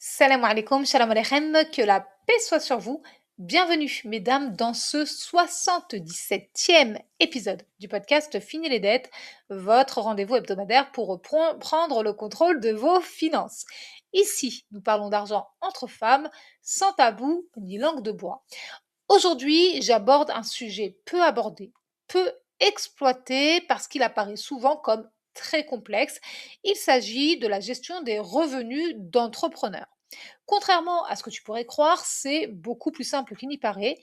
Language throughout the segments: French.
Salam alaikum, shalom aleichem, que la paix soit sur vous. Bienvenue, mesdames, dans ce 77e épisode du podcast Fini les dettes, votre rendez-vous hebdomadaire pour reprendre le contrôle de vos finances. Ici, nous parlons d'argent entre femmes, sans tabou ni langue de bois. Aujourd'hui, j'aborde un sujet peu abordé, peu exploité parce qu'il apparaît souvent comme très complexe. Il s'agit de la gestion des revenus d'entrepreneurs. Contrairement à ce que tu pourrais croire, c'est beaucoup plus simple qu'il n'y paraît.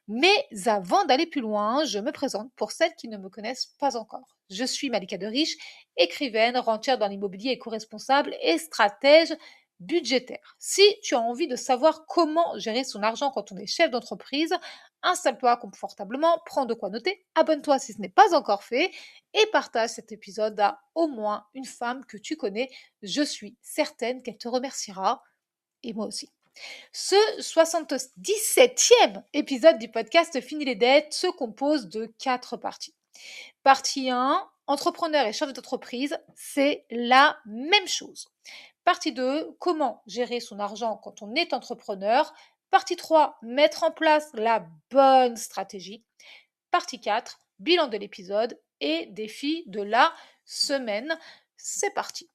Mais avant d'aller plus loin, je me présente pour celles qui ne me connaissent pas encore. Je suis Malika de Riche, écrivaine, rentière dans l'immobilier éco-responsable et stratège budgétaire. Si tu as envie de savoir comment gérer son argent quand on est chef d'entreprise, installe-toi confortablement, prends de quoi noter, abonne-toi si ce n'est pas encore fait et partage cet épisode à au moins une femme que tu connais. Je suis certaine qu'elle te remerciera et moi aussi. Ce 77e épisode du podcast Fini les dettes se compose de 4 parties. Partie 1, entrepreneur et chef d'entreprise, c'est la même chose. Partie 2, comment gérer son argent quand on est entrepreneur. Partie 3, mettre en place la bonne stratégie. Partie 4, bilan de l'épisode et défi de la semaine. C'est parti.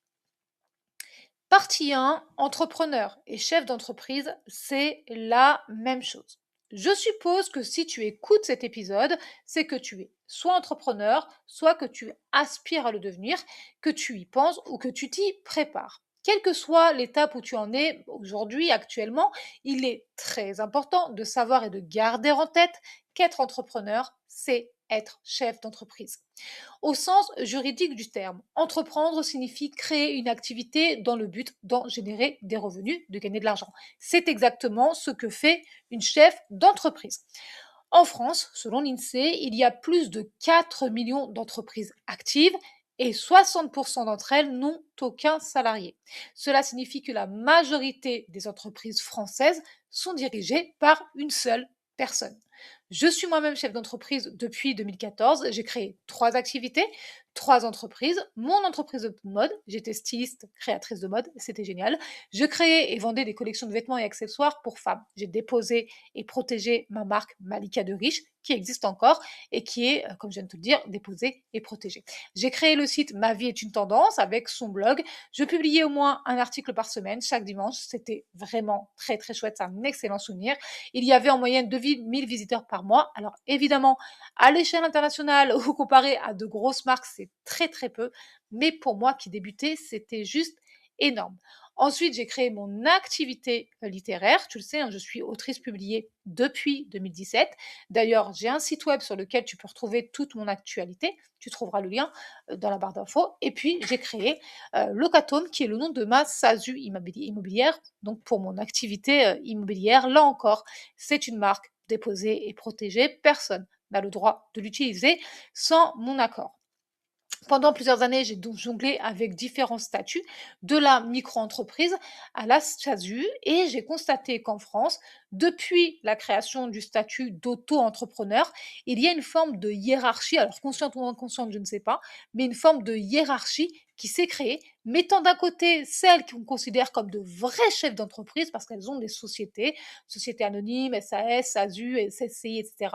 Partie 1, entrepreneur et chef d'entreprise, c'est la même chose. Je suppose que si tu écoutes cet épisode, c'est que tu es soit entrepreneur, soit que tu aspires à le devenir, que tu y penses ou que tu t'y prépares. Quelle que soit l'étape où tu en es aujourd'hui, actuellement, il est très important de savoir et de garder en tête qu'être entrepreneur, c'est être chef d'entreprise. Au sens juridique du terme, entreprendre signifie créer une activité dans le but d'en générer des revenus, de gagner de l'argent. C'est exactement ce que fait une chef d'entreprise. En France, selon l'INSEE, il y a plus de 4 millions d'entreprises actives et 60% d'entre elles n'ont aucun salarié. Cela signifie que la majorité des entreprises françaises sont dirigées par une seule personne. Je suis moi-même chef d'entreprise depuis 2014. J'ai créé 3 activités, 3 entreprises. Mon entreprise de mode, j'étais styliste, créatrice de mode, c'était génial. Je créais et vendais des collections de vêtements et accessoires pour femmes. J'ai déposé et protégé ma marque Malika de Riche, qui existe encore et qui est, comme je viens de te le dire, déposée et protégée. J'ai créé le site Ma vie est une tendance avec son blog. Je publiais au moins un article par semaine, chaque dimanche. C'était vraiment très très chouette, c'est un excellent souvenir. Il y avait en moyenne 2000 visiteurs par mois. Alors évidemment, à l'échelle internationale ou comparé à de grosses marques, c'est très très peu. Mais pour moi qui débutais, c'était juste énorme. Ensuite, j'ai créé mon activité littéraire. Tu le sais, hein, je suis autrice publiée depuis 2017. D'ailleurs, j'ai un site web sur lequel tu peux retrouver toute mon actualité. Tu trouveras le lien dans la barre d'infos. Et puis, j'ai créé Locatome, qui est le nom de ma SASU immobilière, donc pour mon activité immobilière. Là encore, c'est une marque déposée et protégée. Personne n'a le droit de l'utiliser sans mon accord. Pendant plusieurs années, j'ai donc jonglé avec différents statuts, de la micro-entreprise à la SASU, et j'ai constaté qu'en France, depuis la création du statut d'auto-entrepreneur, il y a une forme de hiérarchie, alors consciente ou inconsciente, je ne sais pas, mais une forme de hiérarchie qui s'est créée, mettant d'un côté celles qu'on considère comme de vrais chefs d'entreprise, parce qu'elles ont des sociétés, sociétés anonymes, SAS, SASU, SSCI, etc.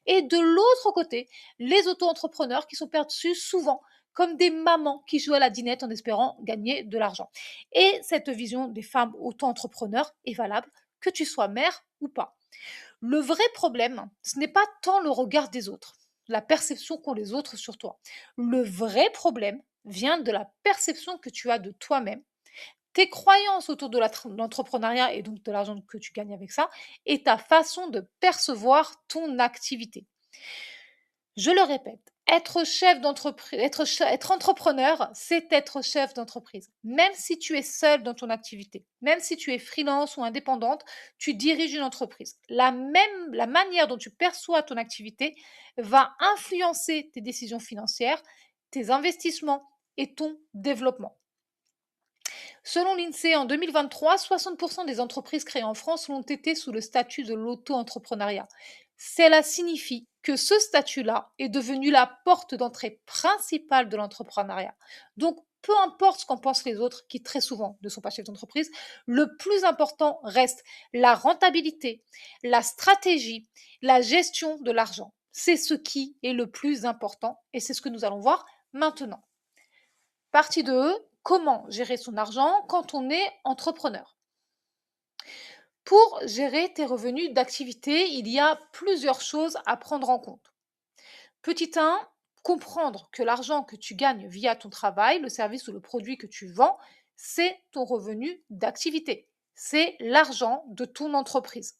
Et de l'autre côté, les auto-entrepreneurs qui sont perçus souvent comme des mamans qui jouent à la dinette en espérant gagner de l'argent. Et cette vision des femmes auto-entrepreneurs est valable que tu sois mère ou pas. Le vrai problème, ce n'est pas tant le regard des autres, la perception qu'ont les autres sur toi. Le vrai problème vient de la perception que tu as de toi-même, tes croyances autour de l'entrepreneuriat et donc de l'argent que tu gagnes avec ça, et ta façon de percevoir ton activité. Je le répète, être chef d'entreprise, être entrepreneur, c'est être chef d'entreprise. Même si tu es seul dans ton activité, même si tu es freelance ou indépendante, tu diriges une entreprise. La manière dont tu perçois ton activité va influencer tes décisions financières, tes investissements et ton développement. Selon l'INSEE, en 2023, 60% des entreprises créées en France l'ont été sous le statut de l'auto-entrepreneuriat. Cela signifie que ce statut-là est devenu la porte d'entrée principale de l'entrepreneuriat. Donc, peu importe ce qu'en pensent les autres, qui très souvent ne sont pas chefs d'entreprise, le plus important reste la rentabilité, la stratégie, la gestion de l'argent. C'est ce qui est le plus important et c'est ce que nous allons voir maintenant. Partie 2, comment gérer son argent quand on est entrepreneur. Pour gérer tes revenus d'activité, il y a plusieurs choses à prendre en compte. Petit 1, comprendre que l'argent que tu gagnes via ton travail, le service ou le produit que tu vends, c'est ton revenu d'activité. C'est l'argent de ton entreprise.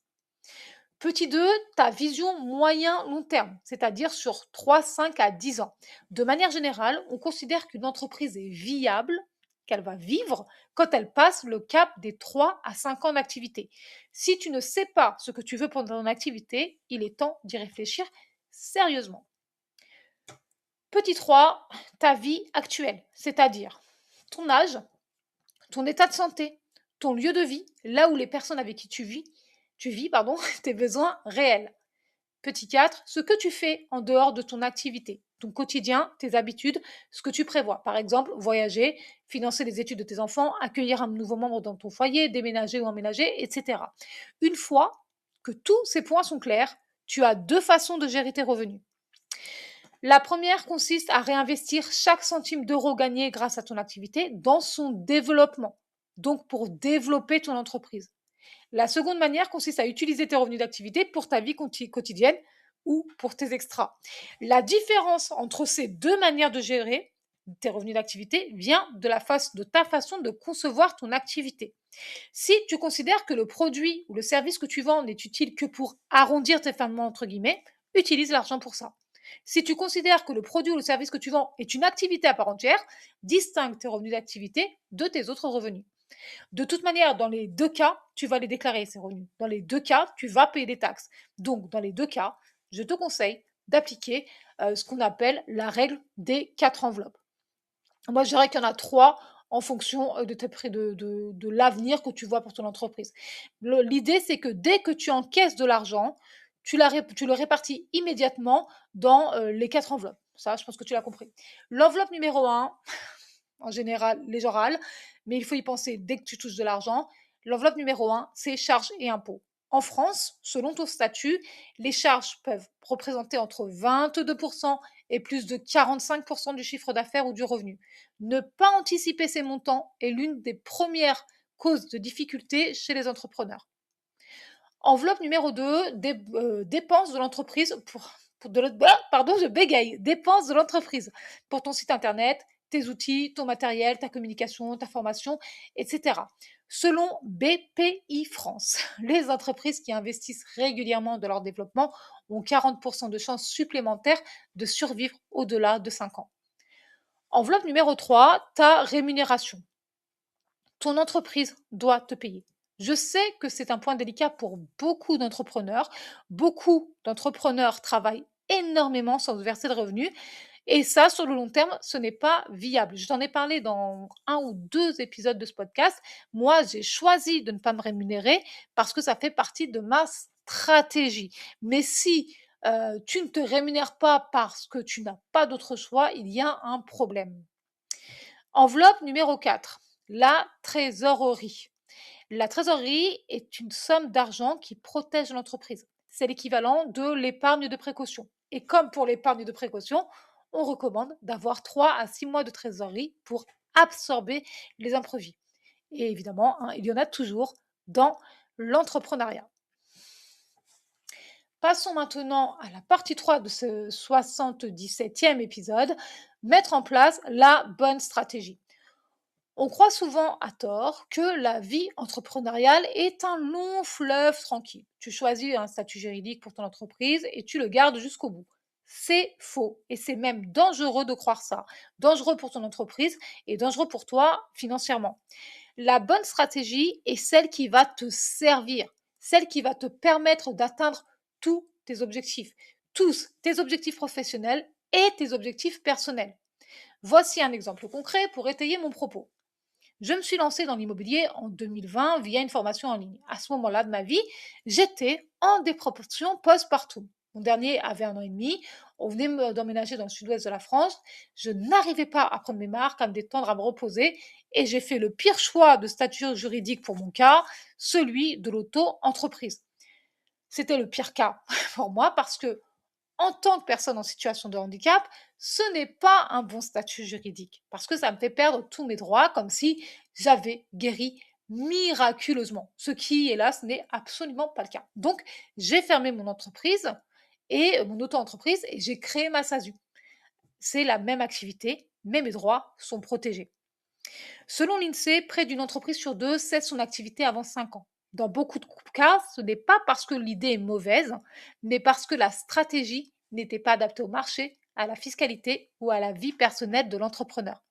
Petit 2, ta vision moyen-long terme, c'est-à-dire sur 3, 5 à 10 ans. De manière générale, on considère qu'une entreprise est viable, qu'elle va vivre, quand elle passe le cap des 3 à 5 ans d'activité. Si tu ne sais pas ce que tu veux pendant ton activité, il est temps d'y réfléchir sérieusement. Petit 3, ta vie actuelle, c'est-à-dire ton âge, ton état de santé, ton lieu de vie, là où les personnes avec qui tu vis, tes besoins réels. Petit 4, ce que tu fais en dehors de ton activité, ton quotidien, tes habitudes, ce que tu prévois. Par exemple, voyager, financer les études de tes enfants, accueillir un nouveau membre dans ton foyer, déménager ou emménager, etc. Une fois que tous ces points sont clairs, tu as 2 façons de gérer tes revenus. La première consiste à réinvestir chaque centime d'euro gagné grâce à ton activité dans son développement, donc pour développer ton entreprise. La seconde manière consiste à utiliser tes revenus d'activité pour ta vie quotidienne ou pour tes extras. La différence entre ces 2 manières de gérer tes revenus d'activité vient de ta façon de concevoir ton activité. Si tu considères que le produit ou le service que tu vends n'est utile que pour arrondir tes fins de mois, entre guillemets, utilise l'argent pour ça. Si tu considères que le produit ou le service que tu vends est une activité à part entière, distingue tes revenus d'activité de tes autres revenus. De toute manière, dans les 2 cas, tu vas les déclarer, ces revenus. Dans les 2 cas, tu vas payer des taxes. Donc, dans les 2 cas, je te conseille d'appliquer ce qu'on appelle la règle des 4 enveloppes. Moi, je dirais qu'il y en a 3 en fonction de l'avenir que tu vois pour ton entreprise. L'idée, c'est que dès que tu encaisses de l'argent, tu le répartis immédiatement dans les 4 enveloppes. Ça, je pense que tu l'as compris. L'enveloppe numéro 1, en général, les orales, mais il faut y penser dès que tu touches de l'argent. L'enveloppe numéro 1, c'est charges et impôts. En France, selon ton statut, les charges peuvent représenter entre 22% et plus de 45% du chiffre d'affaires ou du revenu. Ne pas anticiper ces montants est l'une des premières causes de difficultés chez les entrepreneurs. Enveloppe numéro 2, dépenses de l'entreprise je bégaye. Dépenses de l'entreprise pour ton site internet, tes outils, ton matériel, ta communication, ta formation, etc. Selon BPI France, les entreprises qui investissent régulièrement dans leur développement ont 40% de chances supplémentaires de survivre au-delà de 5 ans. Enveloppe numéro 3, ta rémunération. Ton entreprise doit te payer. Je sais que c'est un point délicat pour beaucoup d'entrepreneurs. Beaucoup d'entrepreneurs travaillent énormément sans verser de revenus. Et ça, sur le long terme, ce n'est pas viable. Je t'en ai parlé dans 1 ou 2 épisodes de ce podcast. Moi, j'ai choisi de ne pas me rémunérer parce que ça fait partie de ma stratégie. Mais si tu ne te rémunères pas parce que tu n'as pas d'autre choix, il y a un problème. Enveloppe numéro 4, la trésorerie. La trésorerie est une somme d'argent qui protège l'entreprise. C'est l'équivalent de l'épargne de précaution. Et comme pour l'épargne de précaution, on recommande d'avoir 3 à 6 mois de trésorerie pour absorber les imprévus. Et évidemment, il y en a toujours dans l'entrepreneuriat. Passons maintenant à la partie 3 de ce 77e épisode, mettre en place la bonne stratégie. On croit souvent à tort que la vie entrepreneuriale est un long fleuve tranquille. Tu choisis un statut juridique pour ton entreprise et tu le gardes jusqu'au bout. C'est faux et c'est même dangereux de croire ça. Dangereux pour ton entreprise et dangereux pour toi financièrement. La bonne stratégie est celle qui va te servir, celle qui va te permettre d'atteindre tous tes objectifs, tous tes objectifs professionnels et tes objectifs personnels. Voici un exemple concret pour étayer mon propos. Je me suis lancée dans l'immobilier en 2020 via une formation en ligne. À ce moment-là de ma vie, j'étais en dépression postpartum. Mon dernier avait 1 an et demi. On venait d'emménager dans le sud-ouest de la France. Je n'arrivais pas à prendre mes marques, à me détendre, à me reposer. Et j'ai fait le pire choix de statut juridique pour mon cas, celui de l'auto-entreprise. C'était le pire cas pour moi parce que, en tant que personne en situation de handicap, ce n'est pas un bon statut juridique parce que ça me fait perdre tous mes droits comme si j'avais guéri miraculeusement, ce qui, hélas, n'est absolument pas le cas. Donc, j'ai fermé mon entreprise et mon auto-entreprise et j'ai créé ma SASU. C'est la même activité, mais mes droits sont protégés. Selon l'INSEE, près d'une entreprise sur deux cesse son activité avant 5 ans. Dans beaucoup de cas, ce n'est pas parce que l'idée est mauvaise, mais parce que la stratégie n'était pas adaptée au marché, à la fiscalité ou à la vie personnelle de l'entrepreneur.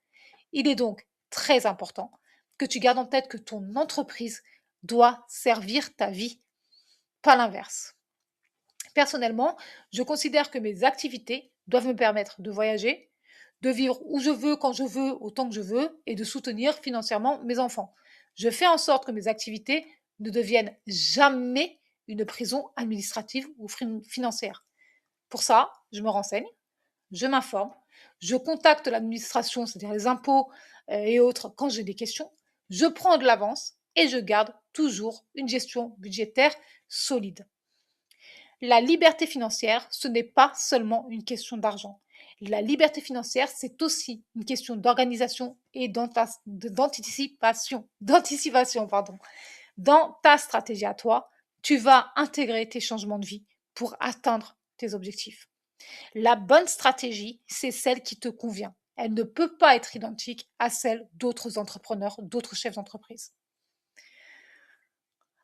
Il est donc très important que tu gardes en tête que ton entreprise doit servir ta vie, pas l'inverse. Personnellement, je considère que mes activités doivent me permettre de voyager, de vivre où je veux, quand je veux, autant que je veux, et de soutenir financièrement mes enfants. Je fais en sorte que mes activités ne deviennent jamais une prison administrative ou financière. Pour ça, je me renseigne, je m'informe, je contacte l'administration, c'est-à-dire les impôts et autres, quand j'ai des questions, je prends de l'avance et je garde toujours une gestion budgétaire solide. La liberté financière, ce n'est pas seulement une question d'argent. La liberté financière, c'est aussi une question d'organisation et d'anticipation. Dans ta stratégie à toi, tu vas intégrer tes changements de vie pour atteindre tes objectifs. La bonne stratégie, c'est celle qui te convient. Elle ne peut pas être identique à celle d'autres entrepreneurs, d'autres chefs d'entreprise.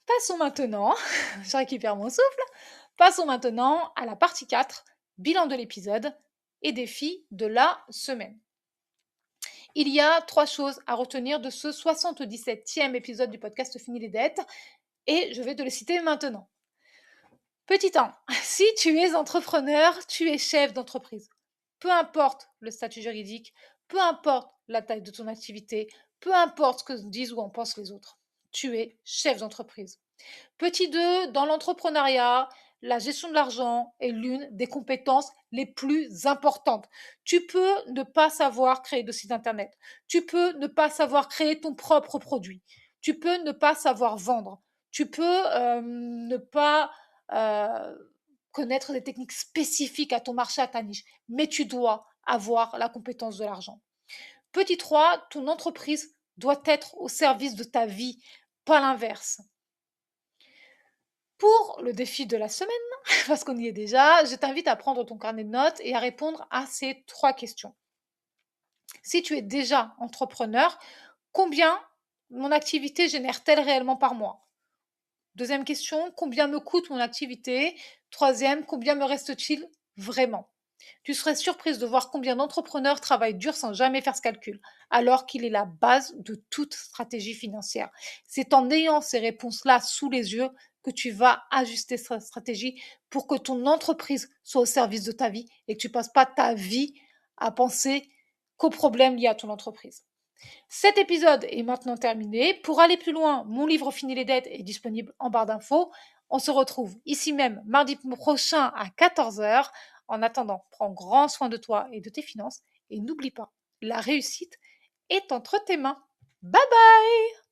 Passons maintenant, je récupère mon souffle, passons maintenant à la partie 4, bilan de l'épisode et défi de la semaine. Il y a 3 choses à retenir de ce 77e épisode du podcast Fini les dettes et je vais te les citer maintenant. Petit 1, si tu es entrepreneur, tu es chef d'entreprise. Peu importe le statut juridique, peu importe la taille de ton activité, peu importe ce que disent ou en pensent les autres, tu es chef d'entreprise. Petit 2, dans l'entrepreneuriat, la gestion de l'argent est l'une des compétences les plus importantes. Tu peux ne pas savoir créer de site internet. Tu peux ne pas savoir créer ton propre produit. Tu peux ne pas savoir vendre. Tu peux ne pas connaître des techniques spécifiques à ton marché, à ta niche. Mais tu dois avoir la compétence de l'argent. Petit 3, ton entreprise doit être au service de ta vie, pas l'inverse. Pour le défi de la semaine, parce qu'on y est déjà, je t'invite à prendre ton carnet de notes et à répondre à ces 3 questions. Si tu es déjà entrepreneur, combien mon activité génère-t-elle réellement par mois? Deuxième question, combien me coûte mon activité? Troisième, combien me reste-t-il vraiment? Tu serais surprise de voir combien d'entrepreneurs travaillent dur sans jamais faire ce calcul, alors qu'il est la base de toute stratégie financière. C'est en ayant ces réponses-là sous les yeux que tu vas ajuster cette stratégie pour que ton entreprise soit au service de ta vie et que tu ne passes pas ta vie à penser qu'aux problèmes liés à ton entreprise. Cet épisode est maintenant terminé. Pour aller plus loin, mon livre Fini les dettes est disponible en barre d'infos. On se retrouve ici même mardi prochain à 14h. En attendant, prends grand soin de toi et de tes finances et n'oublie pas, la réussite est entre tes mains. Bye bye!